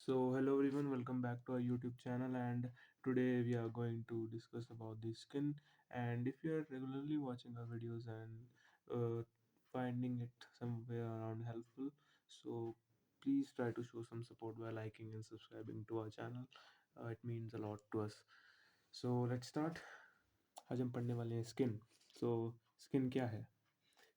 Hello everyone, welcome back to our YouTube channel. And today we are going to discuss about the skin. And if you are regularly watching our videos and finding it somewhere around helpful, so please try to show some support by liking and subscribing to our channel. It means a lot to us. So let's start. आज हम पढ़ने वाले हैं skin. So skin क्या है?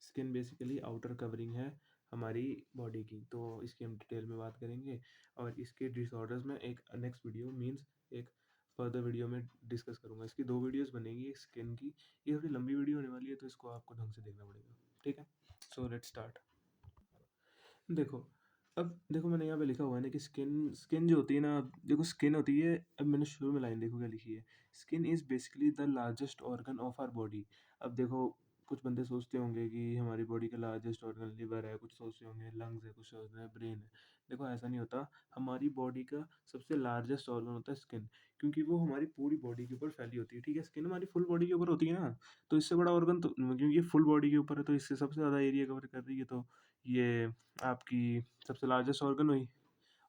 Skin basically outer covering है हमारी body की. तो इसकी हम डिटेल में बात करेंगे और इसके डिसऑर्डर्स में एक नेक्स्ट वीडियो मींस एक फर्दर वीडियो में डिस्कस करूंगा. इसकी दो वीडियोस बनेगी एक स्किन की. ये थोड़ी लंबी वीडियो होने वाली है तो इसको आपको ढंग से देखना पड़ेगा. ठीक है, सो लेट्स स्टार्ट. देखो, अब देखो मैंने यहाँ पे लिखा हुआ है ना कि स्किन स्किन जो होती है ना, देखो स्किन होती है. अब मैंने शुरू में लाइन देखो क्या लिखी है. Skin is basically the largest organ of our body. अब देखो, कुछ बंदे सोचते होंगे कि हमारी बॉडी का लार्जेस्ट ऑर्गन लिवर है, कुछ सोचते होंगे लंग्स है, कुछ सोचते हैं ब्रेन है. देखो ऐसा नहीं होता. हमारी बॉडी का सबसे लार्जेस्ट ऑर्गन होता है स्किन, क्योंकि वो हमारी पूरी बॉडी के ऊपर फैली होती है. ठीक है, स्किन हमारी फुल बॉडी के ऊपर होती है ना, तो इससे बड़ा ऑर्गन तो, क्योंकि ये फुल बॉडी के ऊपर है तो इससे सबसे ज़्यादा एरिया कवर कर रही है. तो ये आपकी सबसे लार्जेस्ट ऑर्गन हुई.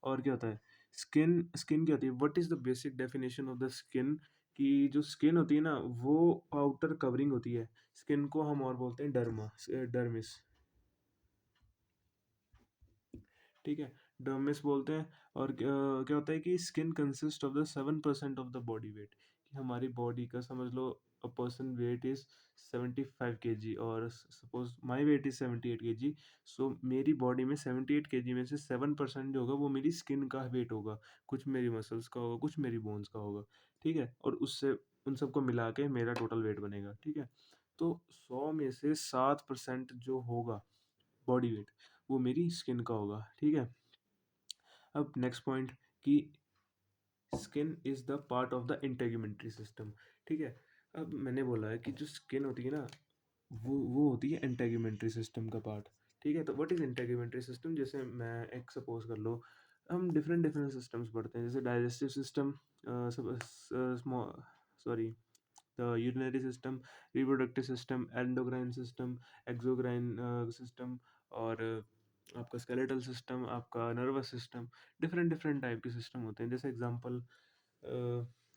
और क्या होता है? स्किन स्किन क्या होती है? What is the basic definition of the skin? कि जो स्किन होती है ना, वो आउटर कवरिंग होती है. स्किन को हम और बोलते हैं डर्मिस. ठीक है, डर्मिस बोलते हैं. और क्या होता है कि skin consist of the 7% of the body weight. कि हमारी बॉडी का समझ लो, a person weight is 75 kg और suppose my weight is 78 kg. So मेरी बॉडी में 78 kg में से 7% जो होगा वो मेरी स्किन का वेट होगा. कुछ मेरी मसल्स का होगा, कुछ मेरी बोन्स का होगा. ठीक है, और उससे उन सबको मिला के मेरा टोटल वेट बनेगा. ठीक है, तो 100 में से 7% जो होगा बॉडी वेट, वो मेरी स्किन का होगा. ठीक है, अब नेक्स्ट पॉइंट कि skin is the part of the integumentary system. ठीक है, अब मैंने बोला है कि जो स्किन होती है ना, वो होती है इंटेग्यूमेंट्री सिस्टम का पार्ट. ठीक है, तो व्हाट इज इंटेग्यूमेंट्री सिस्टम? जैसे मैं एक सपोज कर लो, हम डिफरेंट डिफरेंट सिस्टम्स पढ़ते हैं, जैसे digestive system, sorry, the urinary system, reproductive system, endocrine system, exocrine system, और आपका स्केलेटल सिस्टम, आपका nervous system. Different different type के सिस्टम होते हैं. जैसे एग्जांपल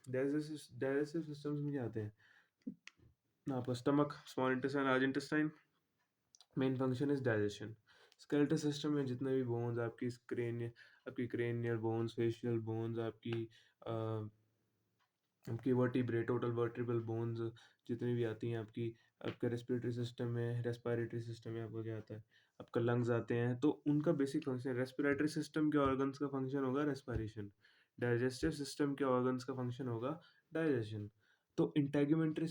डाइजेस्टिव सिस्टम्स में क्या आते हैं? आपका stomach, small intestine, large intestine. Main function is digestion. Skeletal system में जितने भी बोन्स, आपकी क्रेनियल बोन्स, फेशियल बोन्स, आपकी वर्टिब्रे, टोटल वर्टिब्रल बोन्स जितनी भी आती हैं आपकी. आपका रेस्पिरेटरी सिस्टम में, रेस्पिरेटरी सिस्टम में आपका क्या आता है? आपका लंग्स आते हैं. तो उनका बेसिक फंक्शन, रेस्पिरेटरी सिस्टम के ऑर्गन्स का फंक्शन होगा रेस्पिरेशन. डाइजेस्टिव सिस्टम के ऑर्गन्स का फंक्शन होगा डाइजेशन. तो इंटेग्यूमेंट्री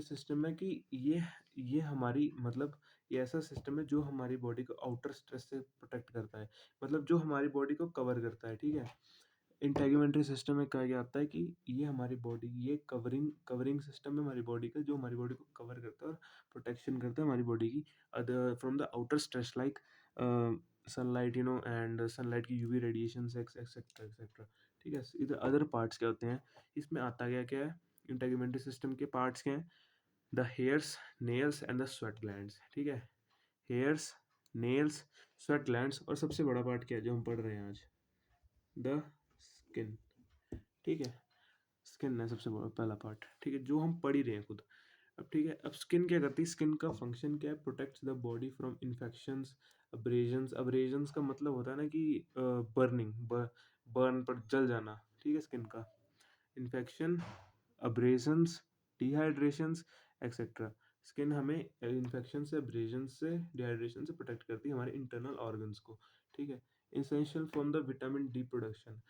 सिस्टम है कि ये हमारी मतलब ये ऐसा सिस्टम है जो हमारी बॉडी को आउटर स्ट्रेस से प्रोटेक्ट करता है, मतलब जो हमारी बॉडी को कवर करता है. ठीक है, इंटेग्यूमेंट्री सिस्टम में कहा गया होता है कि ये हमारी बॉडी, ये कवरिंग कवरिंग सिस्टम है हमारी बॉडी का, जो हमारी बॉडी को कवर करता है और प्रोटेक्शन करता है हमारी बॉडी की other from the outer stress like sunlight, and sunlight की यूवी रेडिएशन एक्सेट्रा एक्सेट्रा. ठीक है, इधर अदर पार्ट्स क्या होते हैं? इसमें आता गया क्या है? इंटेग्यूमेंट्री सिस्टम के पार्ट्स क्या हैं? The hairs, nails and the sweat glands. ठीक है, हेयर्स, नेल्स, स्वेट ग्लैंड्स, और सबसे बड़ा पार्ट क्या है जो हम पढ़ रहे हैं आज? The skin. ठीक है, स्किन है सबसे पहला पार्ट. ठीक है, जो हम पढ़ ही रहे हैं खुद. अब ठीक है, अब स्किन क्या करती है? स्किन का फंक्शन क्या है? Protects the body from infections, abrasions. Abrasions का मतलब होता है ना कि बर्निंग, बर्न पर जल जाना. ठीक है, स्किन का इन्फेक्शन, अब्रेजन्स, डिहाइड्रेशंस एक्सेट्रा. स्किन हमें इन्फेक्शन से, अब्रेजन से, डिहाइड्रेशन से प्रोटेक्ट करती है हमारे इंटरनल ऑर्गन्स को. ठीक है, essential from the vitamin D production.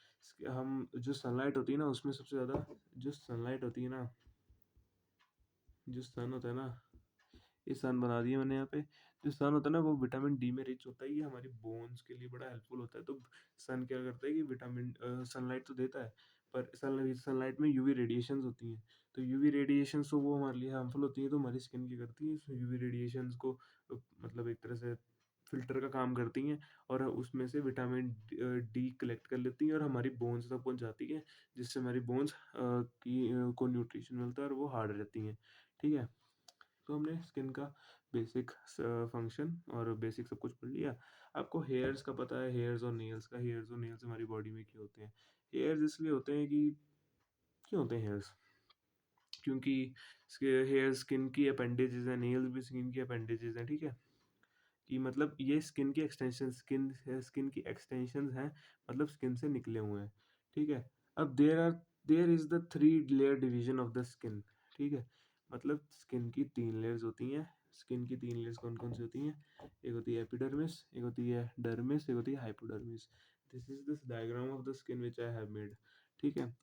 हम जो सनलाइट होती है ना, उसमें सबसे ज़्यादा जो सनलाइट होती है ना, जो सन होता है ना, ये सन बना दिया मैंने यहाँ पे. जो सन होता है ना, वो विटामिन डी में रिच होता है. ये हमारी बोन्स के लिए बड़ा हेल्पफुल होता है. तो सन क्या करता है कि विटामिन सनलाइट तो देता है, पर सनलाइट में यूवी रेडिएशंस होती हैं. तो यूवी रेडिएशंस तो वो हमारे लिए हार्मफुल होती हैं. तो हमारी स्किन क्या करती है? यूवी रेडिएशंस को मतलब एक तरह से फिल्टर का काम करती हैं, और उसमें से विटामिन डी कलेक्ट कर लेती हैं और हमारी बोन्स तक पहुँच जाती हैं, जिससे हमारी बोन्स को न्यूट्रिशन मिलता है और वो हार्ड रहती हैं. ठीक है, तो हमने स्किन का बेसिक फंक्शन और बेसिक सब कुछ पढ़ लिया। आपको हेयर्स का पता है, हेयर्स और नेल्स का। हेयर्स और नेल्स हमारी बॉडी में क्यों होते हैं? हेयर्स इसलिए होते हैं कि क्यों होते हैं हेयर्स? क्योंकि हेयर स्किन की अपेंडेजेस हैं, नेल्स भी स्किन की अपेंडेजेस हैं, ठीक है? कि मतलब ये स्किन की एक्सटेंशन स्किन की एक्सटेंशंस हैं, मतलब स्किन से निकले हुए हैं, ठीक है? अब there is the 3 layer division of the skin, ठीक है? मतलब स्किन की 3 लेयर्स होती हैं। स्किन की 3 लेयर्स कौन-कौन सी होती हैं? एक होती है एपिडर्मिस, एक होती है डर्मिस, एक होती है hypodermis. This diagram of the skin which I have made, ठीक है?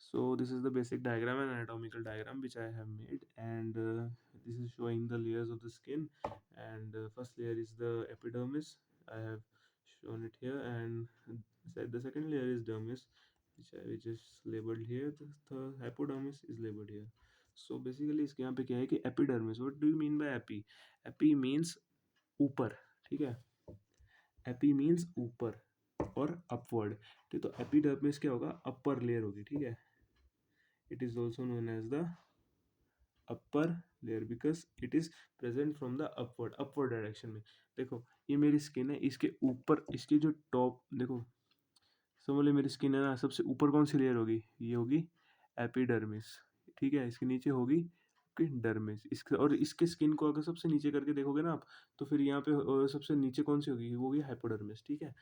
So this is the basic diagram and anatomical diagram which I have made, and this is showing the layers of the skin. And first layer is the epidermis. I have shown it here, and the second layer is dermis, which is labeled here. The hypodermis is labeled here. So basically इसके यहाँ पे क्या है कि epidermis. What do you mean by epi? Epi means ऊपर, ठीक है? Epi means ऊपर और upward, ठीक, तो epidermis क्या होगा? अपर लेयर होगी, ठीक है? It is also known as the upper layer because it is present from the upward direction में। देखो ये मेरी स्किन है, इसके ऊपर इसकी जो टॉप देखो, समझ लो मेरी स्किन है ना, सबसे ऊपर कौन सी लेयर होगी? ये होगी एपिडर्मिस, ठीक है? इसके नीचे होगी आपकी डर्मिस। इसके और इसके स्किन को अगर सबसे नीचे करके देखोगे ना आप, तो फिर यहाँ पे सबसे नीचे कौन सी होगी? वो होगी हाइपोडर्मिस, ठीक है?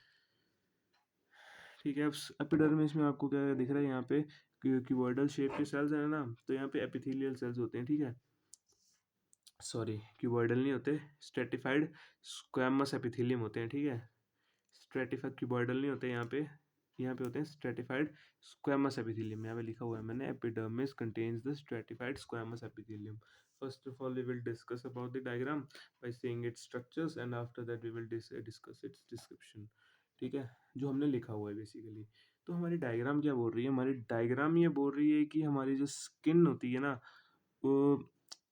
ठीक है, अब एपिडर्मिस में आपको क्या दिख रहा है यहाँ पे? क्यूबॉइडल शेप के सेल्स हैं ना, तो यहाँ पे एपिथेलियल सेल्स होते हैं, ठीक है? सॉरी, क्यूबॉइडल नहीं होते, स्ट्रेटिफाइड स्क्वैमस एपिथेलियम होते हैं, ठीक है? स्ट्रेटिफाइड क्यूबॉइडल नहीं होते यहाँ पे होते हैं स्ट्रेटिफाइड स्क्वैमस एपिथेलियम। यहाँ पे लिखा हुआ है मैंने, epidermis contains the stratified squamous epithelium. First of all we will discuss about the diagram by seeing its structures, and after that we will discuss its description, ठीक है? जो हमने लिखा हुआ है बेसिकली। तो हमारी डायग्राम क्या बोल रही है? हमारी डायग्राम ये बोल रही है कि हमारी जो स्किन होती है ना, वो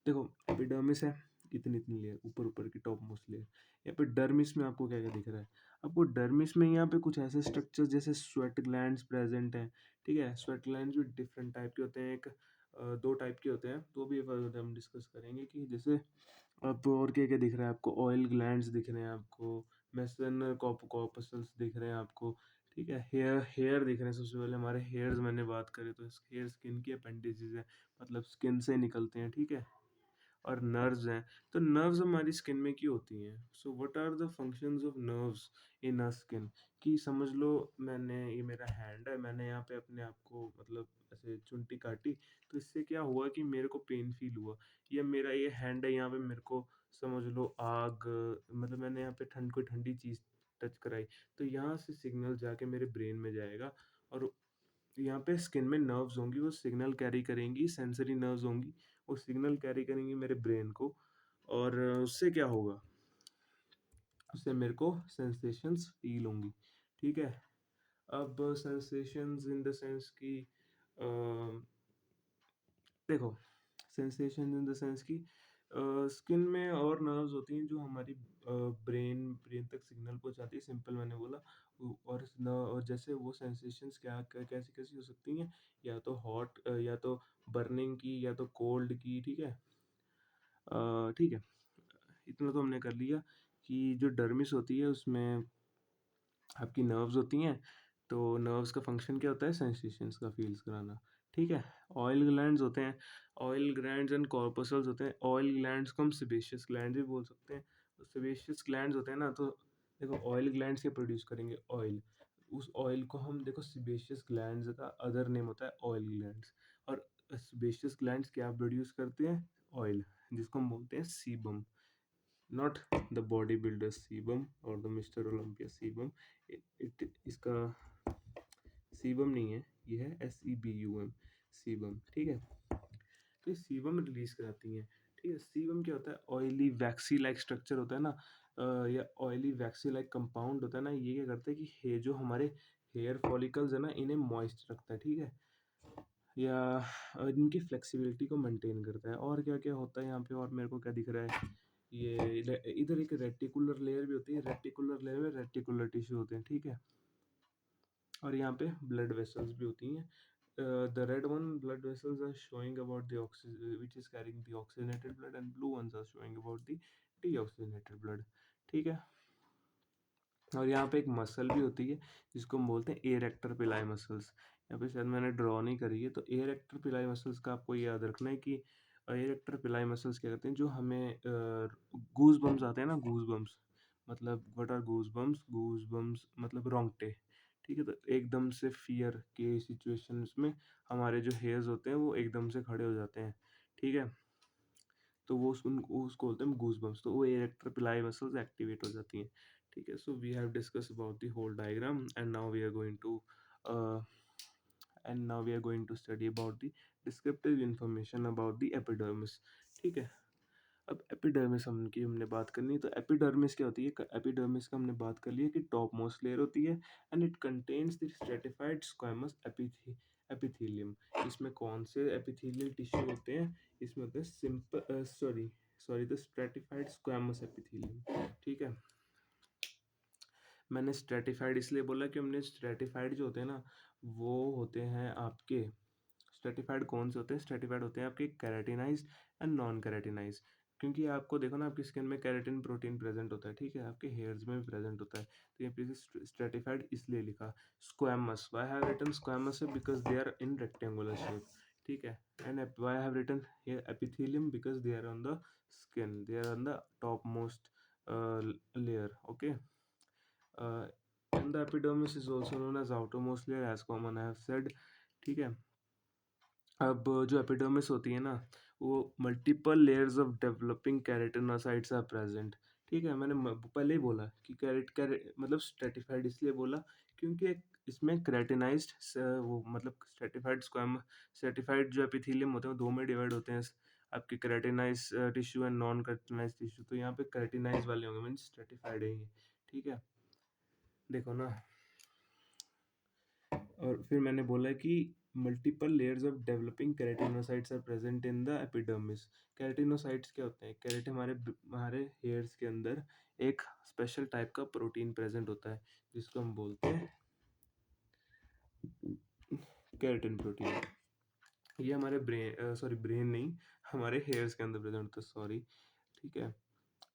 देखो एपिडर्मिस है, इतनी इतनी लेयर, ऊपर ऊपर की टॉप मोस्ट लेयर। यहाँ पे डर्मिस में आपको क्या क्या दिख रहा है? आपको डर्मिस में यहाँ पे कुछ ऐसे स्ट्रक्चर्स जैसे स्वेट ग्लैंड्स प्रेजेंट हैं, ठीक है? स्वेट ग्लैंड्स भी डिफरेंट टाइप के होते हैं, एक दो टाइप के होते हैं, तो भी हम डिस्कस करेंगे कि जैसे अब और क्या क्या दिख रहा है आपको? ऑयल ग्लैंड्स दिख रहे हैं आपको, मेसन कॉर्पस्कल्स दिख रहे हैं आपको, ठीक है? हेयर हेयर दिख रहे हैं। सबसे पहले हमारे हेयर्स मैंने बात करें तो हेयर स्किन की अपेंडेजेस है, मतलब स्किन से निकलते हैं, ठीक है? और नर्व्स हैं, तो नर्व्स हमारी स्किन में क्यों होती हैं? So what are the functions of nerves in a skin? कि समझ लो मैंने, ये मेरा हैंड है, मैंने यहाँ पे अपने आप को मतलब ऐसे चुंटी काटी, तो इससे क्या हुआ कि मेरे को पेन फील हुआ, या मेरा ये हैंड है, यहाँ पे मेरे को समझ लो आग, मतलब मैंने यहाँ पे कोई ठंडी चीज़ टच कराई, तो यहाँ से सिग्नल जाके मेरे ब्रेन में जाएगा, और यहाँ पे स्किन में नर्व्स होंगी, वो सिग्नल कैरी करेंगी, सेंसरी नर्व्स होंगी, वो सिग्नल कैरी करेंगी मेरे ब्रेन को, और उससे क्या होगा? उससे मेरे को सेंसेशंस फील होंगी, ठीक है? अब सेंसेशंस इन द सेंस कि अ, देखो सेंसेशन इन द सेंस कि स्किन में और नर्व्स होती हैं जो हमारी ब्रेन ब्रेन तक सिग्नल पहुंचाती है, सिंपल मैंने बोला। और जैसे वो सेंसेशंस कैसी कैसी हो सकती हैं? या तो हॉट, या तो बर्निंग की, या तो कोल्ड की, ठीक है? ठीक है, इतना तो हमने कर लिया कि जो डर्मिस होती है उसमें आपकी नर्व्स होती हैं, तो नर्व्स का फंक्शन क्या होता है? सेंसेशंस का फील्स कराना, ठीक है? ऑयल ग्लैंड्स होते हैं, ऑयल ग्लैंड्स एंड कॉर्पस्कल्स होते हैं। ऑयल ग्लैंड्स को हम सेबेशियस ग्लैंड्स भी बोल सकते हैं। तो सेबेशियस ग्लैंड्स होते हैं ना, तो देखो ऑयल ग्लैंड्स क्या प्रोड्यूस करेंगे? ऑयल। उस ऑयल को हम देखो, सेबेशियस ग्लैंड्स का अदर नेम होता है ऑयल ग्लैंड्स, और सेबेशियस ग्लैंड्स क्या प्रोड्यूस करते हैं? ऑयल, जिसको हम बोलते हैं sebum. not the bodybuilder sebum or the Mr. Olympia sebum, इसका सीबम नहीं है, ये है SEBUM सीबम, ठीक है? तो ये सीबम रिलीज कराती हैं, ठीक है? सीबम क्या होता है? ऑयली वैक्सी लाइक स्ट्रक्चर होता है ना, या ऑयली वैक्सी लाइक कंपाउंड होता है ना, ये क्या करता है कि जो हमारे हेयर फॉलिकल्स है ना, इन्हें मॉइस्ट रखता है, ठीक है? या इनकी फ्लेक्सिबिलिटी को मेंटेन करता है। और क्या क्या होता है यहाँ पे? और मेरे को क्या दिख रहा है? ये इधर एक रेटिकुलर लेयर भी होती है, रेटिकुलर लेयर में रेटिकुलर टिश्यू होते हैं, ठीक है? और यहाँ पे ब्लड वेसल्स भी होती हैं, the red one blood vessels are showing about the oxygen which is carrying the oxygenated blood, and blue ones are showing about the deoxygenated blood. ठीक है। और यहाँ पे एक मसल भी होती है जिसको हम बोलते हैं एयर एक्टर पिलाई मसल्स। यहाँ पे शायद मैंने ड्रॉ नहीं करी है, तो एयर एक्टर पिलाई मसल्स का आपको याद रखना है कि एयर एक्टर पिलाई मसल्स क्या करते हैं, जो हमें गूज बम्स आते हैं ना, गूज बम्स मतलब व्हाट आर गूज बम्स मतलब रोंगटे। ठीक है, तो एकदम से फियर के सिचुएशंस में हमारे जो हेयर्स होते हैं वो एकदम से खड़े हो जाते हैं। ठीक है, तो वो उसको बोलते हैं गूज बम्प्स, तो वो एरेक्टर पिलाई मसल्स एक्टिवेट हो जाती हैं। ठीक है, so we have discuss about the whole diagram and now we are going to study about the descriptive information about the epidermis. ठीक है, अब एपिडर्मिस हमने बात करनी है, तो एपिडर्मिस क्या होती है? एपिडर्मिस का हमने बात कर लिया कि टॉप मोस्ट लेयर होती है and it contains the stratified squamous epithelium. इसमें कौन से एपिथेलियल टिश्यू होते हैं? इसमें होते हैं simple sorry the stratified squamous epithelium. ठीक है, मैंने स्ट्रेटिफाइड इसलिए बोला कि हमने स्ट्रेटिफाइड जो होते हैं ना, वो होते हैं आपके स्ट्रेटिफाइड कौन से होते हैं? स्ट्रेटिफाइड होते हैं आपके केराटिनाइज्ड एंड नॉन केराटिनाइज्ड। क्योंकि आपको देखो ना, आपकी स्किन में केराटिन प्रोटीन प्रेजेंट होता है। ठीक है, आपके हेयर्स में भी प्रेजेंट होता है। तो ये पे स्ट्रेटिफाइड इसलिए लिखा। Squamous, why have written squamous because they are in rectangular shape. ठीक है, and why have written here epithelium because they are on the skin, they are on the top most layer. Okay, and the epidermis is also known as outermost layer as common I have said। ठीक है, अब जो epidermis होती है ना, वो multiple layers of developing keratinocytes are present. ठीक है, मैंने पहले ही बोला कि मतलब स्ट्रेटिफाइड इसलिए बोला क्योंकि इसमें केराटिनाइज्ड वो मतलब स्ट्रेटिफाइड जो एपिथेलियम होते हैं वो दो में डिवाइड होते हैं, आपके केराटिनाइज टिश्यू एंड नॉन केराटिनाइज टिश्यू। तो यहाँ पे केराटिनाइज वाले होंगे, मीन स्ट्रेटिफाइड है ये। ठीक है, देखो ना, और फिर मैंने बोला कि multiple layers of developing keratinocytes are present in the epidermis. Keratinocytes क्या होते हैं? केराटिन हमारे हेयर्स के अंदर एक स्पेशल टाइप का प्रोटीन प्रेजेंट होता है जिसको हम बोलते हैं केराटिन प्रोटीन। ये हमारे ब्रेन नहीं, हमारे हेयर्स के अंदर प्रेजेंट होता है, सॉरी। ठीक है,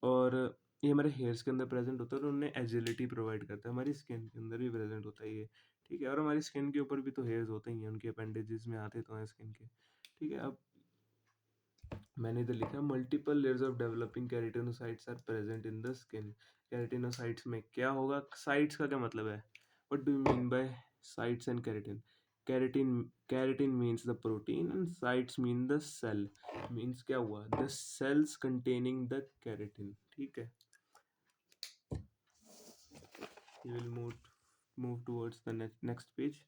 और ये हमारे हेयर्स के अंदर प्रेजेंट होता है और उन्हें एजिलिटी प्रोवाइड करता है। हमारी स्किन के अंदर भी प्रेजेंट होता है ये। ठीक है, और हमारी स्किन के ऊपर भी तो हेयर्स होते ही हैं, उनके अपेंडेजेस में आते तो हैं स्किन के। ठीक है, अब मैंने इधर लिखा multiple layers of developing keratinocytes are present in the skin. Keratinocytes में क्या होगा? साइट्स का क्या मतलब है? What do you mean by cytes and keratin? Keratin means the protein and cytes mean the cell. Means क्या हुआ? The cells containing the keratin. ठीक है, you will move towards the next page।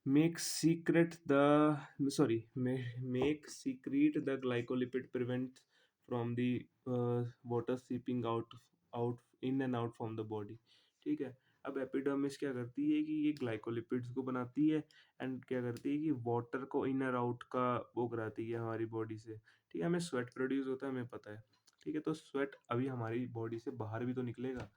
make secret the make secrete the glycolipid prevent from the water seeping out in and out from the body। ठीक है, अब epidermis क्या करती है कि ये ग्लाइकोलिपिड्स को बनाती है एंड क्या करती है कि वाटर को इन और आउट का वो कराती है हमारी बॉडी से। ठीक है, हमें स्वेट प्रोड्यूस होता है, हमें पता है। ठीक है, तो स्वेट अभी हमारी बॉडी से बाहर भी तो निकलेगा।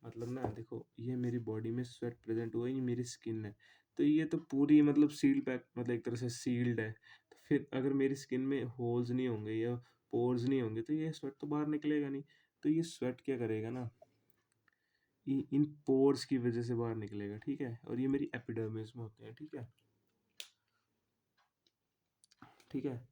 मतलब ना, देखो ये मेरी बॉडी में स्वेट प्रेजेंट हुआ, ये मेरी स्किन है, तो ये तो पूरी मतलब सील पैक, मतलब एक तरह से सील्ड है। तो फिर अगर मेरी स्किन में होल्स नहीं होंगे या पोर्स नहीं होंगे तो ये स्वेट तो बाहर निकलेगा नहीं। तो ये स्वेट क्या करेगा ना, इन पोर्स की वजह से बाहर निकलेगा। ठीक है, और ये मेरी एपिडर्मिस में होते हैं। ठीक है, ठीक है,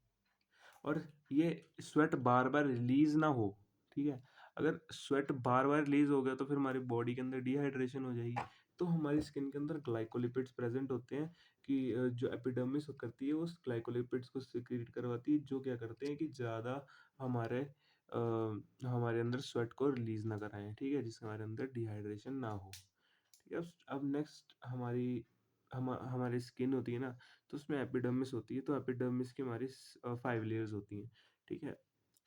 और ये स्वेट बार बार रिलीज ना हो। ठीक है, अगर स्वेट बार बार रिलीज हो गया तो फिर हमारी बॉडी के अंदर डिहाइड्रेशन हो जाएगी। तो हमारी स्किन के अंदर ग्लाइकोलिपिड्स प्रेजेंट होते हैं कि जो एपिडर्मिस करती है वो उस ग्लाइकोलिपिड्स को सिक्रीट करवाती है, जो क्या करते हैं कि ज़्यादा हमारे हमारे अंदर स्वेट को रिलीज ना कराएं। ठीक है, जिससे हमारे अंदर डिहाइड्रेशन ना हो। ठीक है, अब नेक्स्ट हमारी स्किन होती है ना, तो उसमें एपिडर्मिस होती है। तो एपिडर्मिस की हमारी 5 लेयर्स होती हैं। ठीक है,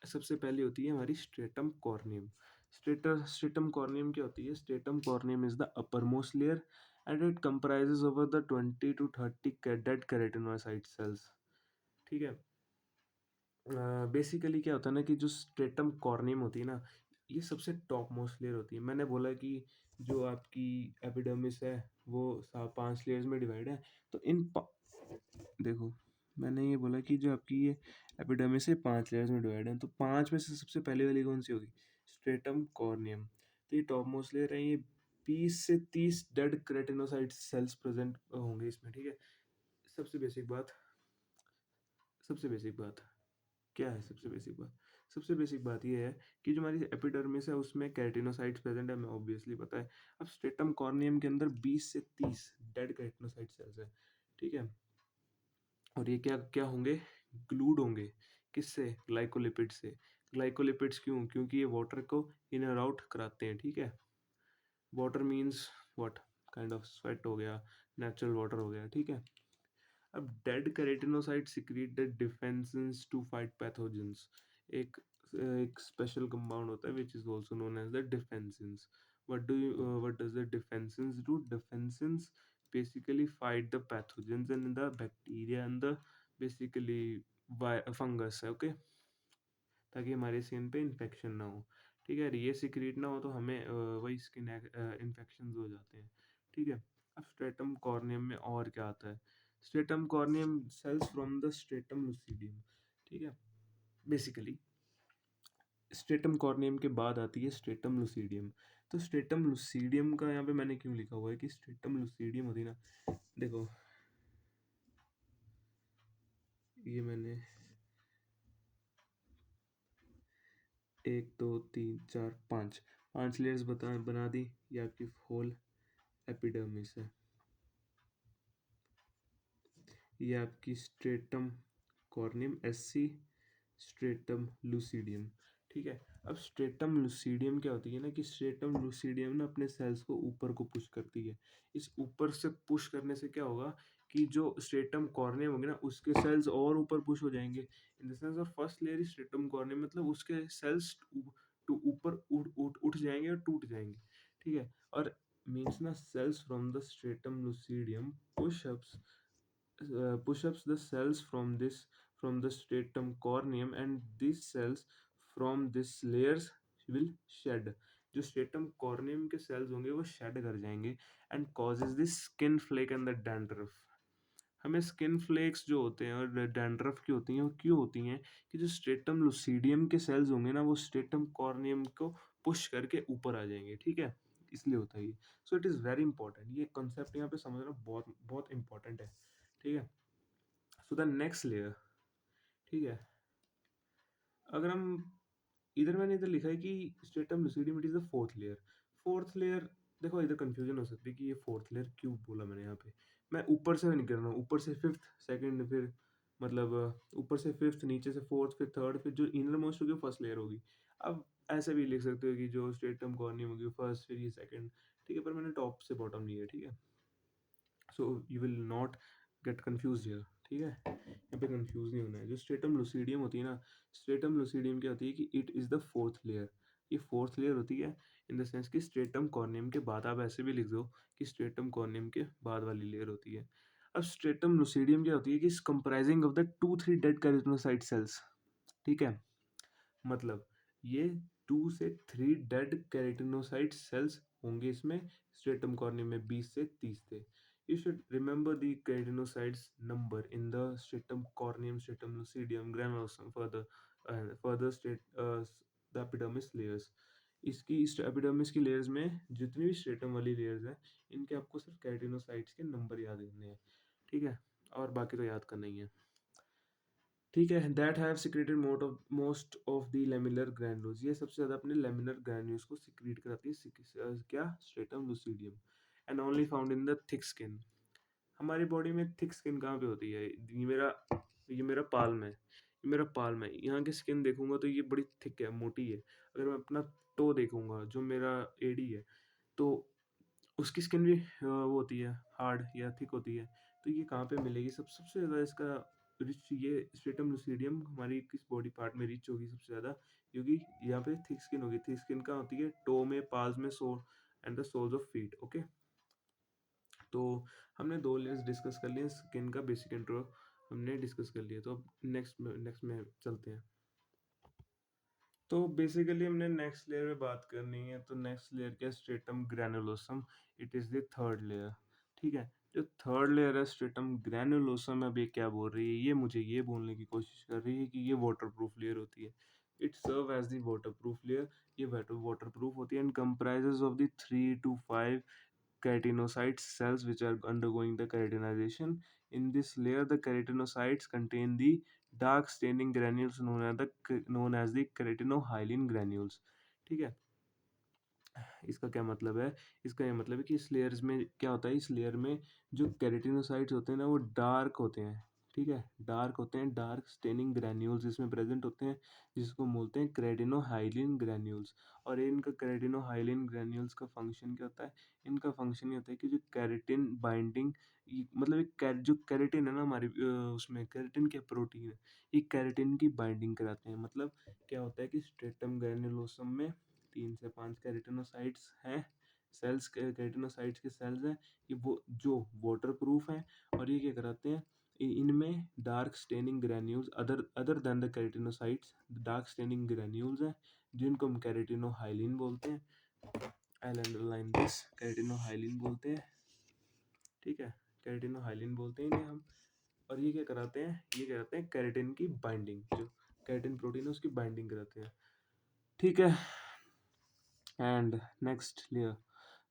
सबसे पहले होती है हमारी स्ट्रेटम कॉर्नियम। स्ट्रेटम कॉर्नियम क्या होती है? Stratum corneum is the upper most layer and it comprises over the 20 to 30 dead keratinocyte cells. ठीक है, बेसिकली क्या होता है ना कि जो स्ट्रेटम कॉर्नियम होती है ना, ये सबसे टॉप मोस्ट लेयर होती है। मैंने बोला कि जो आपकी एपिडर्मिस है वो 5 लेयर्स में डिवाइड है। तो देखो, मैंने ये बोला कि जो आपकी ये एपिडर्मिस है 5 लेयर्स में डिवाइड है, तो 5 में से सबसे पहले वाली कौन-सी होगी? Stratum corneum. तो ये टॉप मोस्ट लेयर है, ये 20 से 30 डेड केराटिनोसाइट सेल्स प्रेज़ेंट होंगे इसमें, ठीक है? सबसे बेसिक बात सबसे बेसिक बात क्या है सबसे बेसिक बात? सबसे बेसिक बात ये है कि जो हमारी एपिडर्मिस है उसमें केराटिनोसाइट्स प्रेज़ेंट है, हमें ऑब्वियसली पता है। अब स्ट्रेटम कॉर्नियम के अंदर 20 से 30 डेड केराटिनोसाइट सेल्स हैं, ठीक है? और ये क्या क्या होंगे? ग्लूड होंगे। किससे? ग्लाइकोलिपिड से। ग्लाइकोलिपिड्स क्यों? क्योंकि ये वाटर को इन और आउट कराते हैं, ठीक है? Water means what? Kind of sweat हो गया, नेचुरल वाटर हो गया, ठीक है? अब dead keratinocyte secrete the defensins to fight pathogens. एक एक स्पेशल कंपाउंड होता है which is also known as the defensins. What does the defensins do? Defensins basically fight the pathogens and the bacteria and the basically fungus है, okay? ताकि हमारे skin पे infection ना हो, ठीक है? ये सिक्रीट ना हो तो हमें वही स्किन इन्फेक्शंस हो जाते हैं, ठीक है? अब स्ट्रेटम कॉर्नियम में और क्या आता है? Stratum corneum cells from the stratum lucidum, ठीक है? बेसिकली स्ट्रेटम कॉर्नियम के बाद आती है स्ट्रेटम लुसिडियम। तो स्ट्रेटम लुसिडियम का यहाँ पे मैंने क्यों लिखा हुआ है कि स्ट्रेटम लुसिडियम होती है ना, देखो ये मैंने 1 2 3 4 5 लेयर्स बना दी। ये आपकी होल एपिडर्मिस है। ये आपकी stratum corneum SC, stratum lucidum, ठीक है? अब स्ट्रेटम लुसिडियम क्या होती है ना कि स्ट्रेटम लुसिडियम ना अपने सेल्स को ऊपर को पुश करती है। इस ऊपर से पुश करने से क्या होगा कि जो स्ट्रेटम कॉर्नियम होंगे ना उसके सेल्स और ऊपर पुश हो जाएंगे। In the sense of first layer is stratum corneum, मतलब उसके सेल्स टू ऊपर उठ जाएंगे और टूट जाएंगे, ठीक है? और मीन्स ना cells from the stratum lucidum push ups the cells from the stratum corneum, and these cells from this layers will shed। जो स्ट्रेटम कॉर्नियम के सेल्स होंगे वो शेड कर जाएंगे and causes this skin flake and the dandruff. हमें skin flakes जो होते हैं और डैंड्रफ की होती हैं वो क्यों होती हैं कि जो स्ट्रेटम लुसिडियम के सेल्स होंगे ना वो स्ट्रेटम कॉर्नियम को पुश करके ऊपर आ जाएंगे, ठीक है? इसलिए होता है ये। So it is very important, ये कॉन्सेप्ट यहाँ पे समझना बहुत बहुत इंपॉर्टेंट है, ठीक है? सो द नेक्स्ट लेयर, ठीक है? अगर हम इधर मैंने इधर लिखा है कि stratum lucidum it is the fourth layer. Fourth layer, देखो इधर कंफ्यूजन हो सकती है कि ये फोर्थ लेयर क्यों बोला मैंने यहाँ पे। मैं ऊपर से नहीं कर रहा हूँ, ऊपर से फिफ्थ सेकंड, फिर मतलब ऊपर से फिफ्थ, नीचे से फोर्थ, फिर थर्ड, फिर जो इनर मोस्ट होगी फर्स्ट लेयर होगी। अब ऐसे भी लिख सकते हो कि जो स्ट्रेटम कॉर्नियम होगी फर्स्ट, फिर ये सेकंड, ठीक है? पर मैंने टॉप से बॉटम लिया है, ठीक है? So you will not get confuse here, ठीक है? यहाँ पे कंफ्यूज नहीं होना है। जो स्ट्रेटम लुसिडियम होती है ना, स्ट्रेटम लुसिडियम क्या होती है कि it is the fourth layer. ये फोर्थ लेयर होती है इन द सेंस कि स्ट्रेटम कॉर्नियम के बाद, आप ऐसे भी लिख दो कि स्ट्रेटम कॉर्नियम के बाद वाली लेयर होती है। अब स्ट्रेटम लुसिडियम क्या होती है कि is comprising of the 2-3 dead keratinocyte cells, ठीक है? मतलब ये 2 से 3 डेड केराटिनोसाइट सेल्स होंगे इसमें। स्ट्रेटम कॉर्नियम में 20 से 30 थे। You should remember the keratinocytes number in the stratum corneum, stratum lucidum, granulosum, further the epidermis layers। इसकी इस एपिडर्मिस की लेयर्स में जितनी भी स्ट्रेटम वाली लेयर्स हैं इनके आपको सिर्फ केराटिनोसाइट्स के नंबर याद करने हैं, ठीक है? और बाकी तो याद करना ही है, ठीक है? That have secreted most of the laminar ग्रैन्युल्स। ये सबसे ज़्यादा अपने लेमिनर ग्रैन्युल्स को सिक्रीट कराती है क्या? Stratum lucidum. And only found in the thick skin. हमारी बॉडी में थिक स्किन कहाँ पे होती है? ये मेरा पाल्म है, ये मेरा पाल्म है। यहाँ की स्किन देखूंगा तो ये बड़ी थिक है, मोटी है। अगर मैं अपना टो देखूंगा जो मेरा एडी है, तो उसकी स्किन भी वो होती है, हार्ड या थिक होती है। तो ये कहाँ पे मिलेगी? सबसे ज़्यादा इसका रिच ये स्ट्रेटम लुसिडियम हमारी किस बॉडी पार्ट में रिच होगी सबसे ज़्यादा? क्योंकि यहाँ पे थिक स्किन होगी। थिक स्किन कहाँ होती है? टो में, पाल्स में, sole and the soles of feet, okay? तो हमने 2 लेयर्स डिस्कस कर लिए, स्किन का बेसिक इंट्रो हमने डिस्कस कर लिया। तो अब नेक्स्ट में चलते हैं। तो बेसिकली हमने नेक्स्ट लेयर में बात करनी है, तो नेक्स्ट लेयर क्या है? Stratum granulosum, it is the third layer, ठीक है? जो थर्ड लेयर है स्ट्रेटम ग्रैनुलोसम, अब ये क्या बोल रही है, ये मुझे ये बोलने की कोशिश कर रही है कि ये वाटरप्रूफ लेयर होती है। It serve as the waterproof layer, ये वाटरप्रूफ होती है and comprises of the 3 to 5 keratinocyte cells which are undergoing the keratinization. In this layer, the keratinocytes contain the dark staining granules known as the keratinohyaline granules. ठीक है, इसका क्या मतलब है, इसका ये मतलब है कि इस लेयर्स में क्या होता है, इस लेयर में जो केराटिनोसाइट्स होते हैं ना वो डार्क होते हैं। ठीक है, डार्क होते हैं, डार्क स्टेनिंग ग्रैन्यूल्स इसमें प्रेजेंट होते हैं, जिसको बोलते हैं केराटिनोहाइलिन ग्रैन्यूल्स। और इनका केराटिनोहाइलिन ग्रैन्यूल्स का फंक्शन क्या होता है, इनका फंक्शन ये होता है कि जो केराटिन बाइंडिंग, मतलब जो केराटिन है ना हमारी उसमें केराटिन क्या प्रोटीन है, ये केराटिन की बाइंडिंग कराते हैं। मतलब क्या होता है कि स्ट्रेटम ग्रैन्युलोसम में 3 से 5 केराटिनोसाइट्स हैं, सेल्स केराटिनोसाइट्स के सेल्स हैं, ये वो जो वाटर प्रूफ हैं, और ये क्या कराते हैं, इनमें dark staining granules other other than the keratinocytes, dark staining granules हैं, जिनको हम केराटिनोहाइलिन बोलते हैं। आई अंडरलाइन दिस, केराटिनोहाइलिन बोलते हैं। ठीक है, केराटिनोहाइलिन बोलते हैं इन्हें हम। और ये क्या कराते हैं, ये क्या कराते हैं, केराटिन की बाइंडिंग, जो केराटिन प्रोटीन है उसकी बाइंडिंग कराते हैं। ठीक है, and next layer,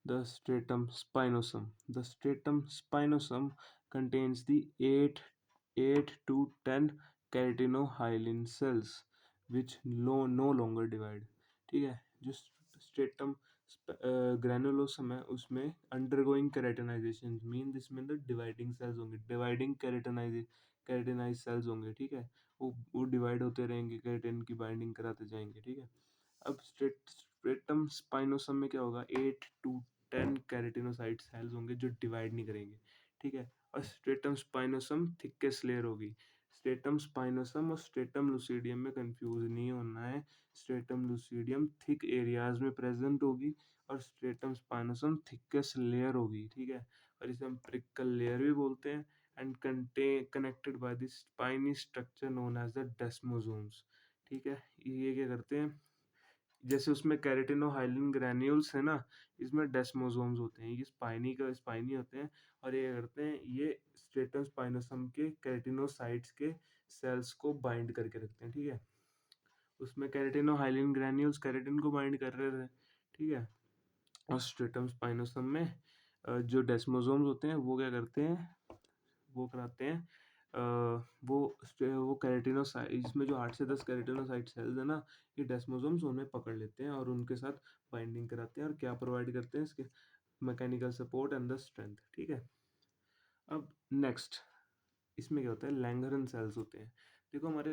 the stratum spinosum. The stratum spinosum contains the 8 to 10 keratinohyaline cells which no longer divide. ठीक है, जो स्ट्रेटम ग्रैनुलोसम है उसमें अंडरगोइंग केराटिनाइजेशन मीन इसमें द डिवाइडिंग सेल्स होंगे, डिवाइडिंग केराटिनाइज सेल्स होंगे। ठीक है, वो डिवाइड होते रहेंगे, केराटिन की बाइंडिंग कराते जाएंगे। ठीक है, अब स्ट्रेटम स्पाइनोसम में क्या होगा, 8 to 10 केराटिनोसाइट सेल्स होंगे जो डिवाइड नहीं करेंगे। ठीक है, और स्ट्रेटम स्पाइनोसम थिकेस्ट लेयर होगी। स्ट्रेटम स्पाइनोसम और स्ट्रेटम लुसिडियम में कंफ्यूज नहीं होना है। स्ट्रेटम लुसिडियम थिक एरियाज में प्रेजेंट होगी और स्ट्रेटम स्पाइनोसम थिकेस्ट लेयर होगी। ठीक है, और इसे हम प्रिकल लेयर भी बोलते हैं and connected by the spiny structure known as the desmosomes. ठीक है, ये क्या करते हैं, जैसे उसमें केराटिनोहाइलिन ग्रैन्यूल्स है ना, इसमें डेस्मोसोम्स होते हैं, ये स्पाइनी होते हैं, और ये करते हैं, ये स्ट्रेटम स्पाइनोसम के केराटिनोसाइट्स के सेल्स को बाइंड करके रखते हैं। ठीक है, उसमें केराटिनोहाइलिन ग्रैन्यूल्स केराटिन को बाइंड कर रहे थे। ठीक है, और स्ट्रेटम स्पाइनोसम में जो डेस्मोसोम्स होते हैं वो क्या करते हैं, वो कराते हैं वो केराटिनोसाइट, इसमें जो 8 से 10 केराटिनोसाइट सेल्स है ना, ये डेस्मोसोम्स उन्हें पकड़ लेते हैं और उनके साथ बाइंडिंग कराते हैं, और क्या प्रोवाइड करते हैं, इसके mechanical support and the strength. ठीक है, अब नेक्स्ट इसमें क्या होता है, लैंगरहन सेल्स होते हैं। देखो हमारे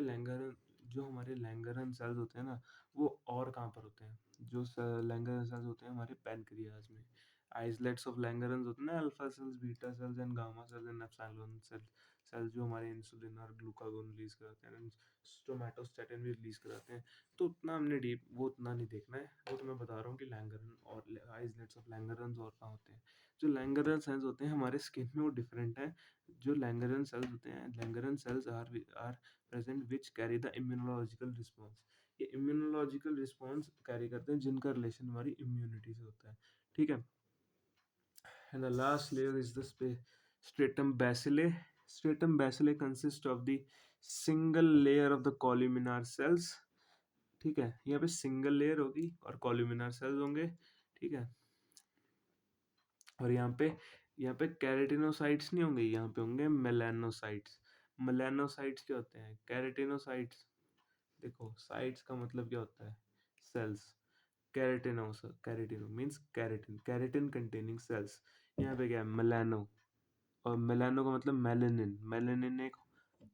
लैंगरहन सेल्स होते हैं ना, वो और कहाँ पर होते हैं, जो लैंगरहन सेल्स होते हैं हमारे पैनक्रियाज में। आइसलेट्स ऑफ लैंगरहन होते हैं ना, alpha cells, beta cells and gamma cells and epsilon cells जो हमारे इंसुलिन और ग्लूकागोन रिलीज कराते हैं, स्टोमेटोस्टेटिन भी रिलीज कराते हैं। तो उतना हमने डीप वो उतना नहीं देखना है, वो तो मैं बता रहा हूँ कि लैंगरहन और आइसलेट्स ऑफ लैंगरहन और कहाँ होते हैं। जो लैंगरहन सेल्स होते हैं हमारे स्किन में वो डिफरेंट है। जो लैंगरहन सेल्स होते हैं, Langerhans cells are present which carry the immunological response. ये इम्यूनोलॉजिकल रिस्पॉन्स कैरी करते हैं जिनका रिलेशन हमारी इम्यूनिटी से होता है। ठीक है, and the last layer is the stratum basale. Stratum basale consist of the single layer of the columnar cells. ठीक है, यहाँ पे सिंगल लेयर होगी और कॉल्यूमिनार सेल्स होंगे। ठीक है, और यहाँ पे केराटिनोसाइट्स नहीं होंगे, यहाँ पे होंगे मेलानोसाइट्स। मेलानोसाइट्स क्या होते हैं, केराटिनोसाइट्स, देखो साइट्स का मतलब क्या होता है, cells. Keratino means keratin, keratin containing cells. यहाँ पे क्या है, मेलानो, और मेलानो का मतलब मेलेनिन। मेलेनिन एक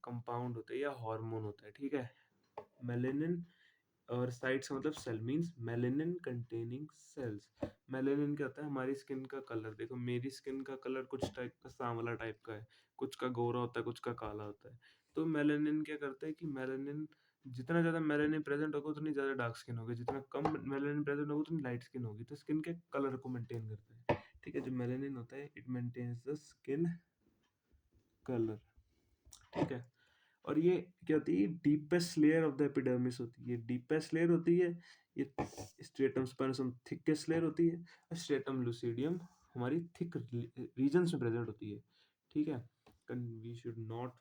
कंपाउंड होता है या हार्मोन होता है। ठीक है, मेलेनिन, और साइट्स मतलब cell means melanin containing cells. Melanin क्या होता है, हमारी स्किन का कलर। देखो मेरी स्किन का कलर कुछ टाइप का सांवला टाइप का है, कुछ का गोरा होता है, कुछ का काला होता है। तो मेलेनिन क्या करता है कि मेलेनिन, जितना ज़्यादा मेलेनिन प्रेजेंट होगा उतनी ज़्यादा डार्क स्किन होगी, जितना कम मेलेनिन प्रेजेंट होगा उतनी लाइट स्किन होगी। तो स्किन के कलर को मेंटेन करता है। ठीक है, जो मेलेनिन होता है it maintains the skin colour. ठीक है, और ये क्या होती है, deepest layer of the epidermis होती है, डीपेस्ट लेयर होती है। ये स्ट्रेटम स्पाइनोसम थिकेस्ट लेयर होती है, और स्ट्रेटम लुसिडियम हमारी थिक रीजन्स में प्रेजेंट होती है, ठीक है? We should not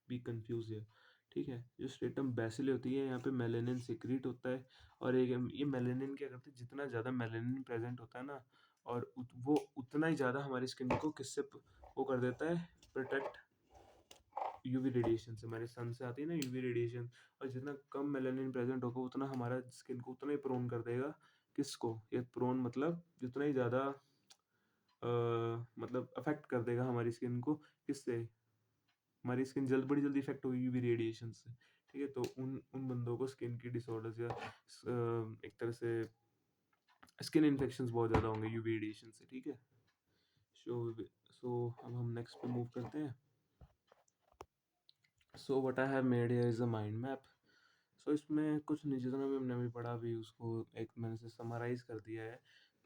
be confuse here, ठीक है? जो स्ट्रेटम बेसिले होती है, यहाँ पे मेलानिन सिक्रीट होता है, और एक ये मेलानिन क्या करता है, जितना ज़्यादा मेलानिन प्रेजेंट होता है ना, और वो उतना ही ज़्यादा हमारी स्किन को किससे वो कर देता है, प्रोटेक्ट यूवी रेडिएशन से। हमारे सन से आती है ना यूवी रेडिएशन, और जितना कम मेलानिन प्रेजेंट होगा उतना हमारा स्किन को उतना ही प्रोन कर देगा, किसको, ये प्रोन मतलब जितना ही ज़्यादा मतलब अफेक्ट कर देगा हमारी स्किन को, किससे, हमारी स्किन बड़ी जल्दी इफेक्ट होगी यूवी रेडिएशन से, ठीक है? तो उन उन बंदों को स्किन की डिसऑर्डर्स या एक तरह से स्किन इन्फेक्शंस बहुत ज़्यादा होंगे यूवी रेडिएशन से, ठीक है? सो सो अब हम नेक्स्ट पे मूव करते हैं। So what I have made here is a mind map. So इसमें कुछ नहीं, जितना भी हमने अभी पढ़ा भी उसको एक मैंने से समराइज कर दिया है।